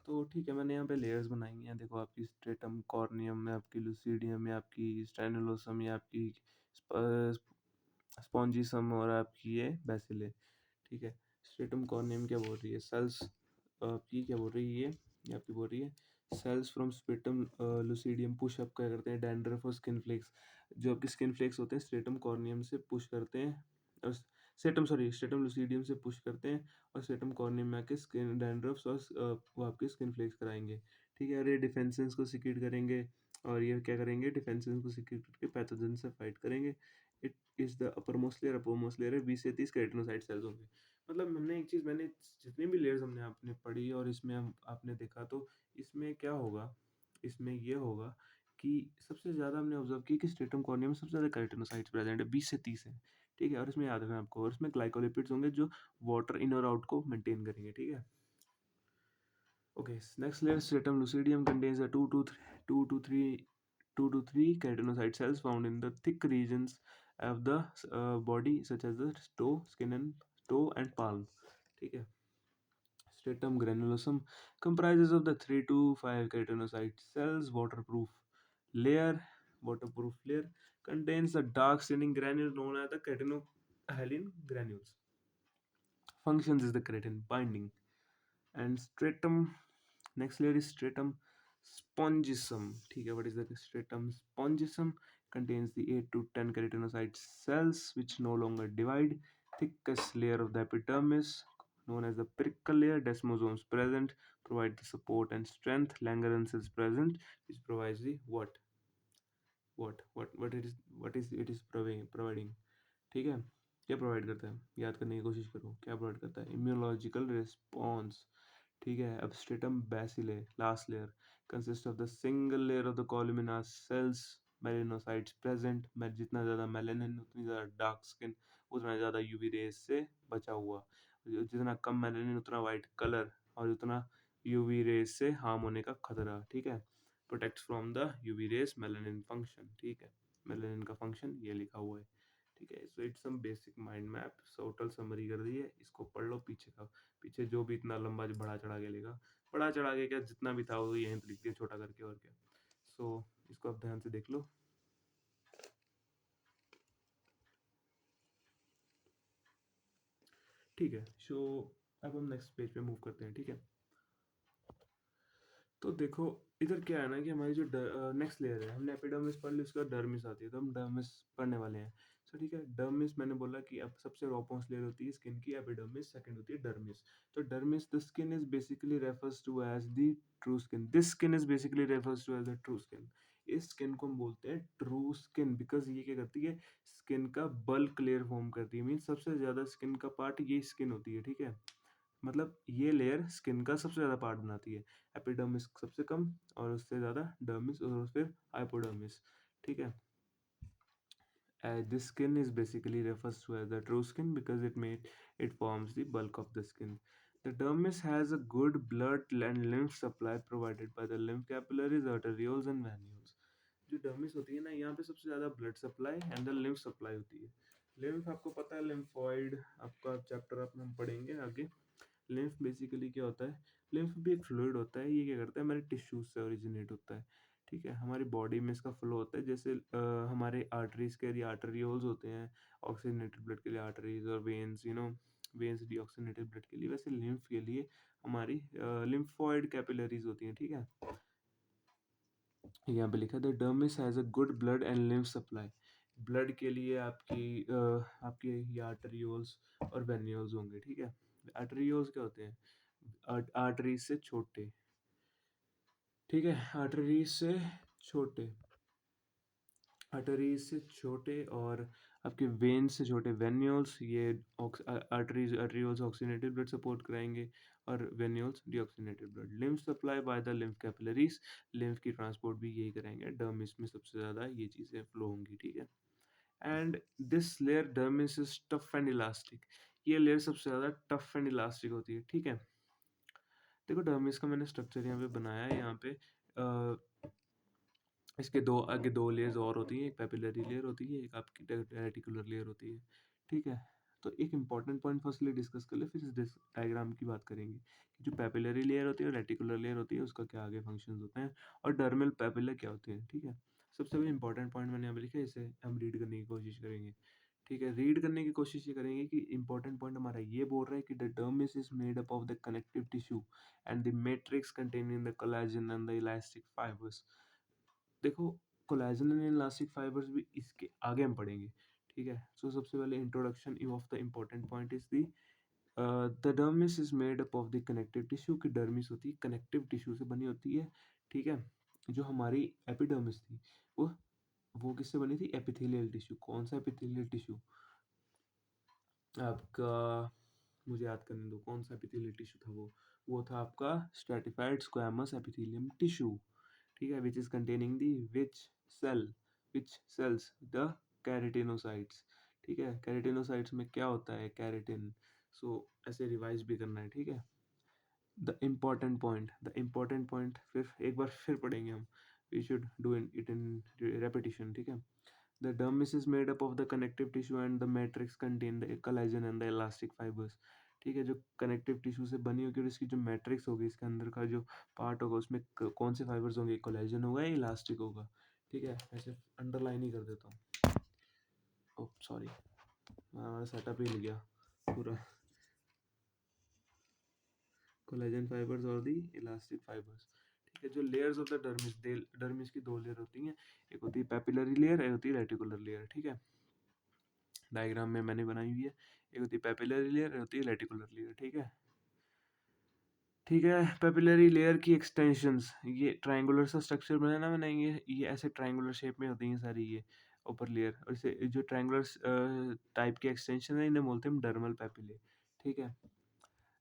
तो ठीक है, मैंने यहाँ पे लेयर्स बनाई हैं। देखो, आपकी स्ट्रेटम कॉर्नियम में, आपकी लुसीडियम में, आपकी स्टेनोलोसम में, आपकी स्पॉन्जिसम, और आपकी ये बेसिले, ठीक है? स्ट्रेटम कॉर्नियम क्या बोल रही है, सेल्स आपकी क्या बोल रही है, ये आपकी बोल रही है cells from stratum lucidum push up क्या करते हैं, डैंड्रफ और स्किन फ्लेक्स। जो आपके स्किन फ्लेक्स होते हैं स्ट्रेटम कॉर्नियम से पुश करते हैं, और स्ट्रेटम लुसीडियम से पुश करते हैं, और स्ट्रेटम कॉर्नियम में आके स्किन डैंड्रफ्स और वो आपके स्किन फ्लेक्स कराएंगे, ठीक है? और ये डिफेंसेस को सिक्रीट करेंगे, और ये क्या करेंगे, डिफेंसेस को सिक्रीट करके पैथोजन से फाइट करेंगे। It is the upper most layer है, 20 से 30 केराटिनोसाइट सेल्स होंगे। मतलब हमने एक चीज़, मैंने जितनी भी लेयर्स हमने आपने पढ़ी और इसमें हम आपने देखा, तो इसमें क्या होगा, इसमें ये होगा कि सबसे ज़्यादा हमने ऑब्जर्व किया कि स्ट्रेटम कॉर्नियम में सबसे ज़्यादा केराटिनोसाइट्स प्रेजेंट है, 20 से 30 है, ठीक है? और इसमें याद रखना आपको, और इसमें ग्लाइकोलिपिड्स होंगे जो वाटर इन और आउट को मेंटेन करेंगे, ठीक है? Okay, next layer, stratum lucidum contains a 2 to 3 keratinocyte cells found in the thick regions of the body, such as the toe and palm. ठीक है? Stratum granulosum comprises of the 3 to 5 keratinocyte cells. Layer, waterproof layer contains the dark staining granule known as the keratinohyalin granules. Functions is the keratin binding. And stratum, next layer is stratum spongisum, ठीक है? What is the stratum spongisum? Contains the 8 to 10 keratinocyte cells which no longer divide. Thickest layer of the epidermis, known as the perical layer. Desmosomes present provide the support and strength. Langerhans is present, which provides the what is providing, ठीक है? क्या provide करता है, याद करने की कोशिश करो, क्या प्रोवाइड करता है, इम्यूनोलॉजिकल रिस्पॉन्स, ठीक है? अब stratum basale, last layer, consist of the single layer of the columnar cells, melanocytes present. मैं जितना ज़्यादा मेलानिन उतनी ज़्यादा डार्क स्किन, उतना ज़्यादा यूवी रेज से बचा हुआ, जितना कम मेलानिन उतना वाइट कलर, और उतना यूवी रेज से हार्म होने का खतरा, ठीक है? Protects from the UV rays, melanin function, ठीक है? मेलानिन का फंक्शन ये लिखा हुआ है, ठीक है? So it's some basic mind map, total summary कर दी है, इसको पढ़ लो। पीछे जो भी इतना लंबा बढ़ा चढ़ा के लिखा, बढ़ा चढ़ा के क्या, जितना भी था वो यहीं पे लिख दिया छोटा करके, और क्या। सो इसको आप ध्यान से देख लो, ठीक है? सो अब हम नेक्स्ट पेज पे मूव करते हैं, ठीक है? तो देखो, इधर क्या है ना कि हमारी जो नेक्स्ट लेयर है, हमने एपिडर्मिस पढ़ ली, उसके बाद डर्मिस आती है, तो हम डर्मिस पढ़ने वाले हैं। सो ठीक है, डर्मिस मैंने बोला कि अब सबसे टॉपमोस्ट लेयर होती है स्किन की, एपिडर्मिस, सेकंड होती है डर्मिस। तो dermis, the skin is basically refers to as the true skin, this skin is basically refers to as the true skin. इस स्किन को हम बोलते हैं ट्रू स्किन, बिकॉज ये क्या करती है, स्किन का बल्क लेयर फॉर्म करती है, मीन सबसे ज्यादा स्किन का पार्ट ये स्किन होती है, ठीक है? मतलब ये लेयर स्किन का सबसे ज़्यादा पार्ट बनाती है, एपिडर्मिस सबसे कम, और उससे ज़्यादा डर्मिस, और फिर हाइपोडर्मिस, ठीक है? This skin is basically refers to as the true skin because it forms the bulk of the skin. The dermis has a good blood and lymph supply provided by the lymph capillaries, arterioles and venules. जो dermis होती है ना, यहाँ पे सबसे ज़्यादा blood supply and the lymph supply होती है। लिम्फ आपको पता है, लिम्फॉइड आपका चैप्टर आप हम पढ़ेंगे आगे। लिम्फ बेसिकली क्या होता है, लिम्फ भी एक फ्लूइड होता है, ये क्या करता है, हमारे टिश्यूज से ओरिजिनेट होता है, ठीक है? हमारी बॉडी में इसका फ्लो होता है, जैसे हमारे आर्टरीज के लिए आर्टरियोल्स होते हैं ऑक्सीजनेटेड ब्लड के लिए, आर्टरीज और वेन्स, वेन्स डीऑक्सीजनेटेड ब्लड के लिए, वैसे लिम्फ के लिए हमारी लिम्फॉइड कैपिलरीज होती हैं, ठीक है? यहाँ पे लिखा है the dermis has a good blood and lymph supply. Blood के लिए आपके ये आर्टरियोल्स और वेन्यूल्स होंगे, ठीक है। आर्टरियोल्स क्या होते हैं? आर्टरीज से छोटे, ठीक है, आर्टरीज से छोटे, आर्टरीज से छोटे, और आपके वेन से छोटे वेन्यूल्स, ये आर्टरीज ऑक्सीनेटेड ब्लड सपोर्ट कराएंगे, और venules deoxygenated blood. Lymph supply by the lymph capillaries, lymph की ट्रांसपोर्ट भी यही कराएंगे। डर्मिस में सबसे ज़्यादा ये चीज़ें फ्लो होंगी, ठीक है। And this layer dermis is tough and elastic, ये लेयर सबसे ज़्यादा टफ एंड इलास्टिक होती है, ठीक है। देखो डर्मिस का मैंने स्ट्रक्चर यहाँ पे बनाया है, यहाँ पे इसके दो आगे दो लेयर्स और होती हैं, एक पेपिलरी लेयर होती है, एक आपकी रेटिकुलर लेयर होती है, ठीक है। तो एक इंपॉर्टेंट पॉइंट फर्स्टली डिस्कस कर ले, फिर इस डायग्राम की बात करेंगे कि जो पेपिलरी लेयर होती है और रेटिकुलर लेयर होती है उसका क्या आगे फंक्शंस होते हैं, और डर्मल पेपिला क्या होते हैं, ठीक है। सबसे पहले इंपॉर्टेंट पॉइंट मैंने यहाँ पे लिखा है, इसे हम रीड करने की कोशिश करेंगे, ठीक है। रीड करने की कोशिश ये करेंगे कि इंपॉर्टेंट पॉइंट हमारा ये बोल रहा है कि the dermis is made up of the connective tissue and the matrix containing the collagen and the elastic fibres. देखो कोलेजन एंड इलास्टिक फाइबर्स भी इसके आगे हम पढ़ेंगे, ठीक है। सो सबसे पहले introduction of the important point is the dermis is made up of the connective tissue, की डर्मिस होती है कनेक्टिव टिश्यू से बनी होती है, ठीक है। जो हमारी एपिडर्मिस थी वो वो किससे बनी थी? Epithelial tissue. कौन सा एपिथेलियल टिश्यू? आपका, मुझे याद करने दो, कौन सा एपिथेलियल टिश्यू था वो था आपका स्ट्रैटिफाइड स्क्वैमस एपिथेलियम टिश्यू, ठीक है, which is containing the cell which cells the keratinocytes, ठीक है। कैरेटिनोसाइट्स में क्या होता है? कैरेटिन। सो ऐसे रिवाइज भी करना है, ठीक है। द इम्पोर्टेंट पॉइंट फिर एक बार फिर पढ़ेंगे हम, we should do it in repetition, ठीक है। The dermis is made up of the connective tissue and the matrix contain the collagen and the elastic fibers, ठीक है। जो कनेक्टिव टिश्यू से बनी होगी और इसकी जो मैट्रिक्स होगी, इसके अंदर का जो पार्ट होगा उसमें कौन से फाइबर्स होंगे? कोलेजन होगा या इलास्टिक होगा, ठीक है। ऐसे अंडरलाइन ही कर देता हूँ। ओह सॉरी, हमारा सेटअप ही ले गया पूरा। कोलेजन फाइबर्स और दी इलास्टिक फाइबर्स, ठीक है। जो layers of the dermis, dermis की दो लेयर होती हैं, एक होती है पेपिलरी लेयर, एक होती है रेटिकुलर लेयर, ठीक है। डायग्राम में मैंने बनाई हुई है, एक होती है पेपिलरी लेयर, एक होती है रेटिकुलर लेयर, ठीक है। ठीक है, पेपिलरी लेयर की एक्सटेंशंस, ये ट्रायंगुलर सा स्ट्रक्चर बनाया ना मैंने, ये ऐसे ट्रायंगुलर शेप में होती हैं सारी ये ऊपर लेयर, और इसे जो ट्रायंगुलर टाइप की एक्सटेंशन है इन्हें बोलते हैं डर्मल पेपिले, ठीक है।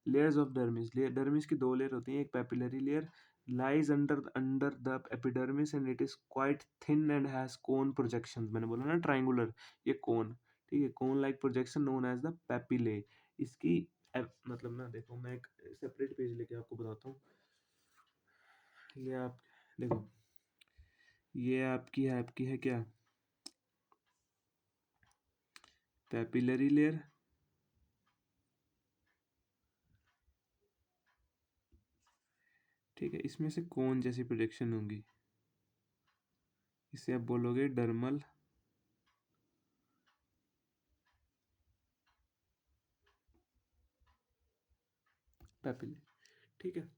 लेयर्स ऑफ डर्मिस, डर्मिस की दो लेयर होती हैं, एक papillary layer lies under the epidermis and it is quite thin and has cone projections, मैंने बोला ना ट्रायंगुलर, ये कोन, ठीक है, cone like projection known as the papillae. इसकी मतलब ना, देखो मैं एक सेपरेट पेज लेके आपको बताता हूँ। ये आप देखो, ये आपकी है क्या? पेपिलरी लेयर, ठीक है, इसमें से कोन जैसी प्रोजेक्शन होंगी, इसे आप बोलोगे डर्मल पेपिले, ठीक है।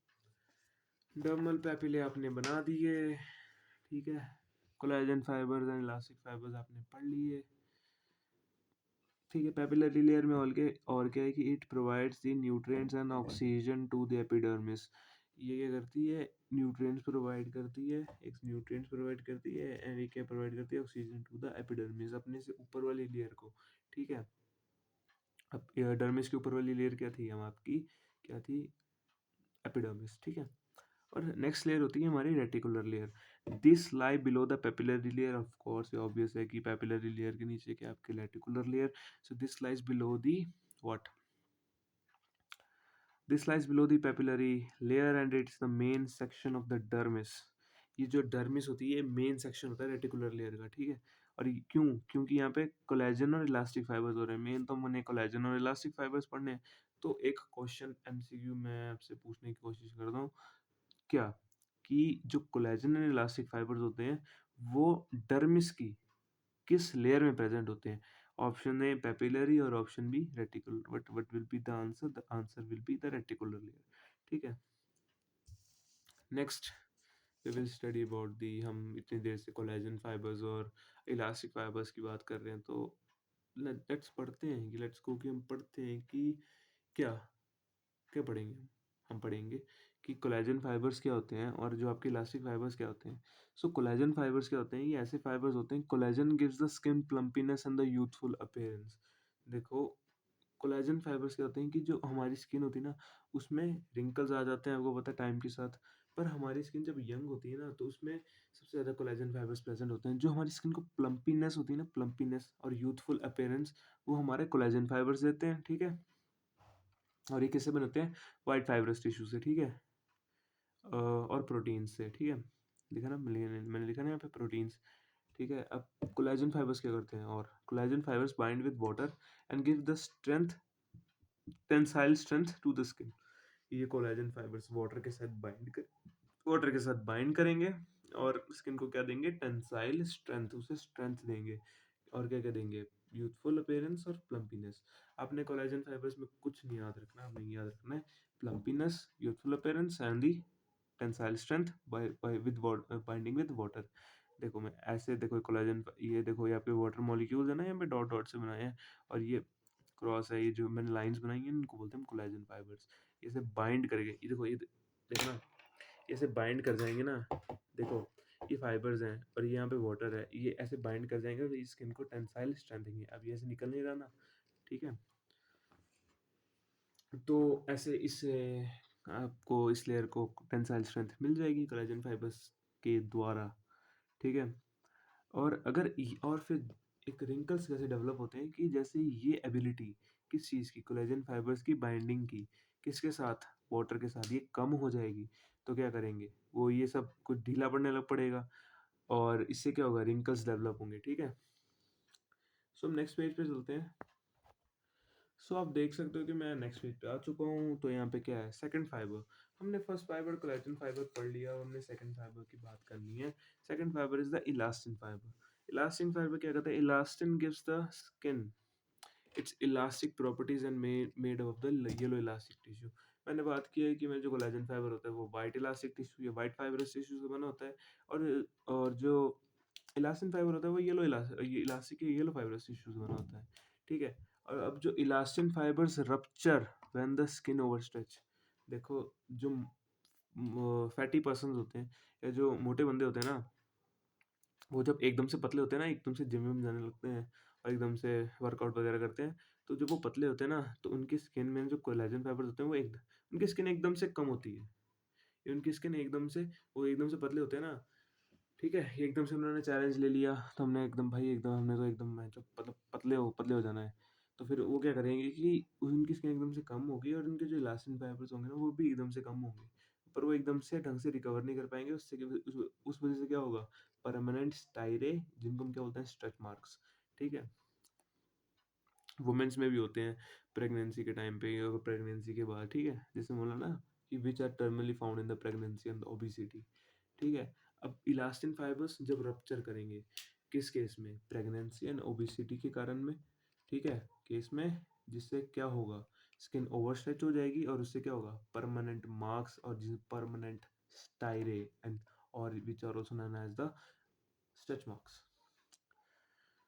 डर्मल पेपिले आपने बना दिए, ठीक है। Collagen fibres and elastic fibres आपने पढ़ लिए, ठीक है। पेपिलरी लेयर में और क्या है कि it provides the nutrients and oxygen to the epidermis, ये क्या करती है? न्यूट्रिएंट्स प्रोवाइड करती है, एक न्यूट्रिएंट्स प्रोवाइड करती है, एंड ये क्या प्रोवाइड करती है? ऑक्सीजन टू द एपिडर्मिस, अपने से ऊपर वाली लेयर को, ठीक है। अब डर्मिस के ऊपर वाली लेयर क्या थी? हम आपकी क्या थी? एपिडर्मिस, ठीक है। और नेक्स्ट लेयर होती है हमारी reticular layer, this lie below the papillary layer, of course ये ऑब्वियस है कि पेपिलरी लेयर के नीचे क्या आपकी reticular layer, so this lies below the what, this lies below the papillary layer and it's the main section of the dermis, ये जो dermis होती है मेन सेक्शन होता है रेटिकुलर लेयर का, ठीक है। और क्योंकि यहाँ पे कोलेजन और इलास्टिक फाइबर्स हो रहे हैं, मेन तो मैंने कोलेजन और इलास्टिक फाइबर्स पढ़ने हैं। तो एक क्वेश्चन एमसीक्यू मैं आपसे पूछने की कोशिश करता हूँ, क्या कि जो कोलेजन एंड इलास्टिक फाइबर्स होते हैं वो डर्मिस की किस लेयर में प्रेजेंट होते हैं? ऑप्शन ए पेपिलरी और option B reticular, what will be the answer will be the reticular layer, ठीक है। Next we will study about the हम इतनी देर से कोलेजन फाइबर्स और इलास्टिक फाइबर्स की बात कर रहे हैं, तो लेट्स पढ़ते हैं कि लेट्स गो कि हम पढ़ते हैं कि क्या क्या पढ़ेंगे हम पढ़ेंगे कि कोलेजन फाइबर्स क्या होते हैं और जो आपके इलास्टिक फाइबर्स क्या होते हैं। सो कोलेजन फाइबर्स क्या होते हैं, ये ऐसे फाइबर्स होते हैं, collagen gives the skin plumpness and the youthful appearance. देखो, कोलेजन फाइबर्स क्या होते हैं कि जो हमारी स्किन होती है ना, उसमें रिंकल्स आ जाते हैं, आपको पता है, टाइम के साथ। पर हमारी स्किन जब यंग होती है ना, तो उसमें सबसे ज़्यादा कोलेजन फाइबर्स प्रेजेंट होते हैं। जो हमारी स्किन को प्लम्पीनेस होती है ना, प्लम्पीनेस और यूथफुल अपीयरेंस, वो हमारे कोलेजन फाइबर्स देते हैं, ठीक है। और ये किससे बनते हैं? व्हाइट फाइब्रस टिश्यू से, ठीक है। और प्रोटीन से, ठीक है। लिखा ना, मैंने लिखा ना यहाँ पे प्रोटीन्स, ठीक है। अब कोलेजन फाइबर्स क्या करते हैं, और collagen fibres bind with water and give the strength, tensile strength to the skin. ये कोलेजन फाइबर्स वाटर के साथ बाइंड करेंगे और स्किन को क्या देंगे? टेंसाइल स्ट्रेंथ, उसे स्ट्रेंथ देंगे। और क्या क्या देंगे? यूथफुल अपीयरेंस और प्लम्पीनेस। आपने कोलेजन फाइबर्स में कुछ नहीं याद रखना, आपने याद रखना है plumpness, youthful appearance and the tensile strength by with binding with water. देखो, मैं ऐसे, देखो कोलेजन, ये देखो यहाँ पे वाटर मॉलिक्यूल्स है ना, यहाँ पे डॉट डॉट से बनाए हैं, और ये क्रॉस है, ये जो मैंने लाइंस बनाई हैं, इनको बोलते हैं कोलेजन फाइबर्स। इसे बाइंड करेंगे, ये देखो, ये देखना, ऐसे बाइंड कर जाएंगे ना, देखो, ये फाइबर्स हैं और ये यहाँ पे वाटर है, ये ऐसे बाइंड कर जाएंगे और इस स्किन को टेंसाइल स्ट्रेंथ देंगे। अब ये ऐसे निकल नहीं रहा ना, ठीक है। तो ऐसे इससे आपको इस लेयर को टेंसाइल स्ट्रेंथ मिल जाएगी कोलेजन फाइबर्स के द्वारा, ठीक है। और और फिर एक रिंकल्स कैसे डेवलप होते हैं कि जैसे ये एबिलिटी किस चीज़ की, कोलेजन फाइबर्स की बाइंडिंग की, किसके साथ? वाटर के साथ, ये कम हो जाएगी। तो क्या करेंगे वो, ये सब कुछ ढीला पड़ने लग पड़ेगा और इससे क्या होगा? रिंकल्स डेवलप होंगे, ठीक है। सो हम नेक्स्ट पेज पे चलते हैं। सो आप देख सकते हो कि मैं नेक्स्ट पेज पे आ चुका हूँ। तो यहाँ पे क्या है? Second fibre. हमने फर्स्ट फाइबर कोलेजन फाइबर पढ़ लिया और हमने सेकंड फाइबर की बात करनी है। Second fibre is the elastin fibre. Elastin fibre क्या कहता है? Elastin gives the skin it's elastic properties and made of the yellow elastic tissue. मैंने बात की है कि मैं जो कोलेजन फाइबर होता है वो वाइट इलास्टिक टिश्यू या वाइट फाइबरस टिश्यू से बना होता है, और जो इलास्टिन फाइबर होता है वो इलास्टिक येलो फाइबरस टिश्यू से बना होता है, ठीक है। और अब जो elastin fibres rupture when the skin overstretch. देखो, जो फैटी पर्सन होते हैं या जो मोटे बंदे होते हैं ना, वो जब एकदम से पतले होते हैं ना, एकदम से जिम विम जाने लगते हैं और एकदम से वर्कआउट वगैरह करते हैं, तो जब वो पतले होते हैं ना, तो उनकी स्किन में जो कोलेजन फाइबर्स होते हैं वो उनकी स्किन एकदम से कम होती है। ये उनकी स्किन एकदम से, वो एकदम से पतले होते हैं ना, ठीक है। ये एकदम से उन्होंने चैलेंज ले लिया, तो हमने एकदम, भाई एकदम, हमने तो एकदम मैं जो मतलब पतले हो जाना है। तो फिर वो क्या करेंगे कि उनकी स्किन एकदम से कम होगी और उनके जो इलास्टिन फाइबर्स होंगे ना, वो भी एकदम से कम होंगे। पर वो एकदम से ढंग से रिकवर नहीं कर पाएंगे, उससे उस वजह से क्या होगा? परमानेंट स्टायरे, जिनको हम क्या बोलते हैं? स्ट्रेच मार्क्स, ठीक है। वुमेन्स में भी होते हैं, प्रेगनेंसी के टाइम पे और प्रेगनेंसी के बाद, ठीक है। जैसे बोला ना कि which are terminally found in the pregnancy and obesity, ठीक है। अब इलास्टिन फाइबर्स जब रप्चर करेंगे, किस केस में? प्रेगनेंसी एंड ओबेसिटी के कारण में, ठीक है, केस में, जिससे क्या होगा? स्किन ओवरस्ट्रेच हो जाएगी और उससे क्या होगा? परमानेंट मार्क्स और जिसे परमानेंट स्टायरे एंड और which are also known as the stretch marks.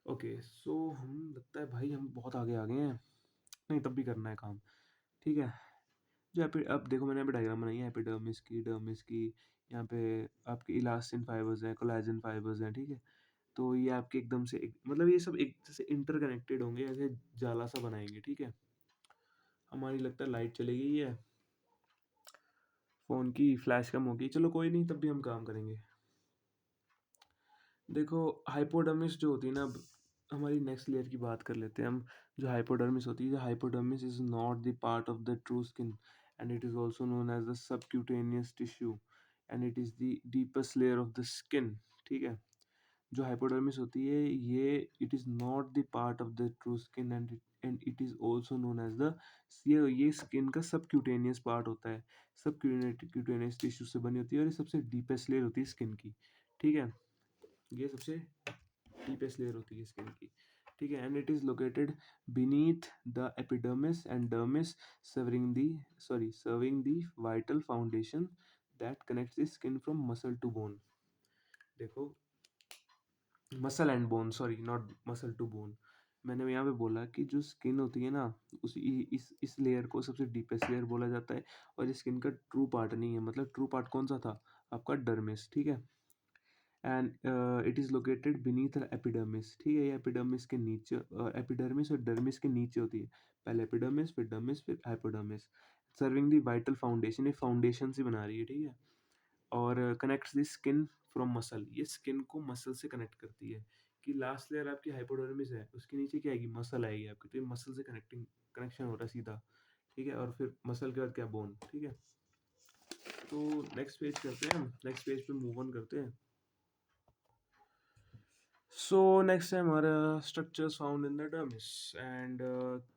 Okay, so हम लगता है भाई हम बहुत आगे आ गए हैं, नहीं तब भी करना है काम, ठीक है। जो अब देखो, मैंने अभी डायग्राम बनाई है एपिडर्मिस की, डर्मिस की। यहाँ पे आपके इलास्टिन फाइबर्स हैं, कोलेजन फाइबर्स हैं, ठीक है। तो ये आपके एकदम से मतलब ये सब एक जैसे इंटरकनेक्टेड होंगे, ऐसे जाला सा बनाएंगे, ठीक है। हमारी लगता है लाइट चली गई है, फ़ोन की फ्लैश कम होगी, चलो कोई नहीं, तब भी हम काम करेंगे। देखो, हाइपोडर्मिस जो होती है ना, अब हमारी नेक्स्ट लेयर की बात कर लेते हैं हम। जो हाइपोडर्मिस होती है, hypodermis is not the part of the true skin and it is also known as the subcutaneous tissue and it is the deepest layer of the skin, ठीक है। जो हाइपोडर्मिस होती है, ये it is not the part of the true skin and it is also known as the, ये skin का subcutaneous part होता है। सबक्यूटेनियस टिश्यू से बनी होती है और ये सबसे डीपेस्ट लेयर होती है स्किन की, ठीक है। ये सबसे डीपेस्ट लेयर होती है स्किन की, ठीक है। And it is located beneath the epidermis and dermis, serving the vital foundation that connects the skin from muscle to bone. देखो, muscle and bone, sorry, not muscle to bone. मैंने यहाँ पे बोला कि जो स्किन होती है ना, उस इस लेयर को सबसे डीपेस्ट लेयर बोला जाता है, और ये स्किन का ट्रू पार्ट नहीं है। मतलब ट्रू पार्ट कौन सा था? आपका डर्मिस, ठीक है। And it is located beneath epidermis, ठीक है। ये एपिडर्मिस के नीचे, एपिडर्मिस और डर्मिस के नीचे होती है। पहले एपिडर्मिस, फिर डर्मिस, फिर hypodermis, serving the vital foundation. ये फाउंडेशन से बना रही है, ठीक है। और connects the skin from muscle, ये स्किन को मसल से कनेक्ट करती है। कि लास्ट लेयर आपकी हाइपोडर्मिस है, उसके नीचे क्या आएगी? मसल आएगी आपकी। तो ये मसल से कनेक्शन हो रहा है सीधा, ठीक है। और फिर मसल के बाद क्या? बोन, ठीक है। तो नेक्स्ट पेज करते हैं हम, नेक्स्ट पेज पे मूव ऑन करते हैं। सो नेक्स्ट है हमारा structures found in the dermis. And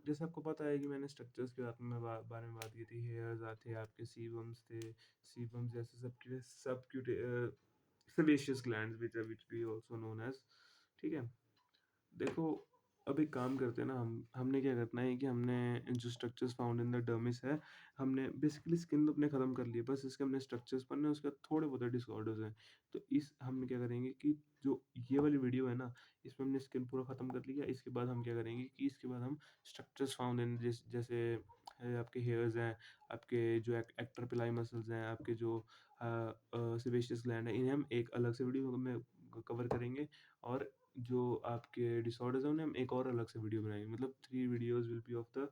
जैसे आपको पता है कि मैंने स्ट्रक्चर्स के बारे में बात की थी। हेयर्स आते आपके, सीबम्स थे, सीबम्स जैसे sebaceous glands which we also known as, ठीक है। देखो, अब एक काम करते हैं ना, हमने क्या करना है कि हमने जो structures found in the dermis है, हमने बेसिकली स्किन तो अपने ख़त्म कर लिया, बस इसके हमने स्ट्रक्चर्स पढ़ने हैं, उसके बाद थोड़े बहुत डिसऑर्डर्स हैं। तो इस हम क्या करेंगे कि जो ये वाली वीडियो है ना, इसमें हमने स्किन पूरा ख़त्म कर लिया। इसके बाद हम क्या करेंगे कि इसके बाद हम स्ट्रक्चर्स फाउंड इन जैसे आपके हेयर्स हैं, आपके जो एक्टर पिलाई मसल्स हैं, आपके जो सेबेशियस ग्लैंड है, इन्हें हम एक अलग से वीडियो में कवर करेंगे। और जो आपके डिसऑर्डर्स हैं उन्हें हम एक और अलग से वीडियो बनाएंगे। मतलब 3 videos will be of the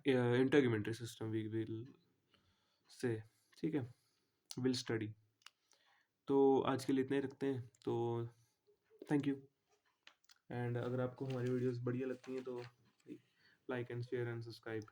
integumentary system we will say, ठीक है, विल स्टडी। तो आज के लिए इतना ही रखते हैं। तो थैंक यू। एंड अगर आपको हमारी वीडियोस बढ़िया लगती हैं तो like and share and subscribe.